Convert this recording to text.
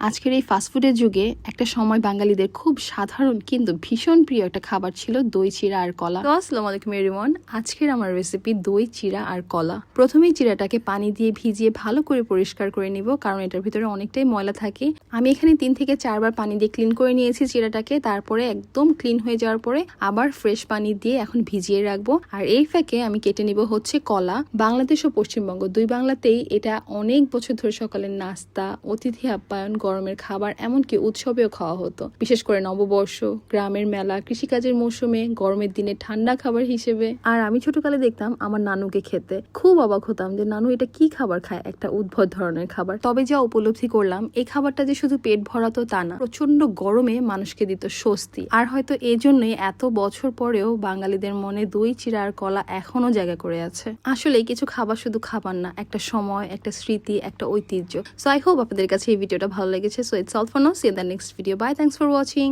আজকের এই ফাস্টফুডের যুগে একটা সময় বাঙালিদের খুব সাধারণ কিন্তু ভীষণ প্রিয় একটা খাবার ছিল দই চিড়া আর কলা। তো আসসালামু আলাইকুম এভরিওয়ান, আজকের আমার রেসিপি দই চিড়া আর কলা। প্রথমেই চিড়াটাকে পানি দিয়ে ভিজিয়ে ভালো করে পরিষ্কার করে নিব, কারণ এটার ভিতরে অনেকটাই ময়লা থাকে। আমি এখানে 3 থেকে 4 বার পানি দিয়ে ক্লিন করে নিয়েছি চিড়াটাকে। তারপরে একদম ক্লিন হয়ে যাওয়ার পরে আবার ফ্রেশ পানি দিয়ে এখন ভিজিয়ে রাখবো। আর এই ফাঁকে আমি কেটে নিব হচ্ছে কলা। বাংলাদেশ ও পশ্চিমবঙ্গ দুই বাংলাতেই এটা অনেক বছর ধরে সকালের নাস্তা, অতিথি আপ্যায়ন, গরমের খাবার, এমনকি উৎসবেও খাওয়া হতো। বিশেষ করে নববর্ষ, গ্রামের মেলা, কৃষিকাজের মৌসুমে, গরমের দিনে ঠান্ডা খাবার হিসেবে। আর আমি ছোটকালে দেখতাম আমার নানুকে খেতে, খুব অবাক হতাম যে নানু এটা কি খাবার খায়, একটা উদ্ভট ধরনের খাবার। তবে যা উপলব্ধি করলাম, এই খাবারটা যে শুধু পেট ভরাতো তা না, প্রচন্ড গরমে মানুষকে দিত স্বস্তি। আর হয়তো এই জন্যই এত বছর পরেও বাঙালিদের মনে দই চিড়া আর কলা এখনো জায়গা করে আছে। আসলে কিছু খাবার শুধু খাবার না, একটা সময়, একটা স্মৃতি, একটা ঐতিহ্য। সো আই হোপ আপনাদের কাছে এই ভিডিওটা ভালো লেগেছে। So it's all for now, see you in the next video. Bye, thanks for watching.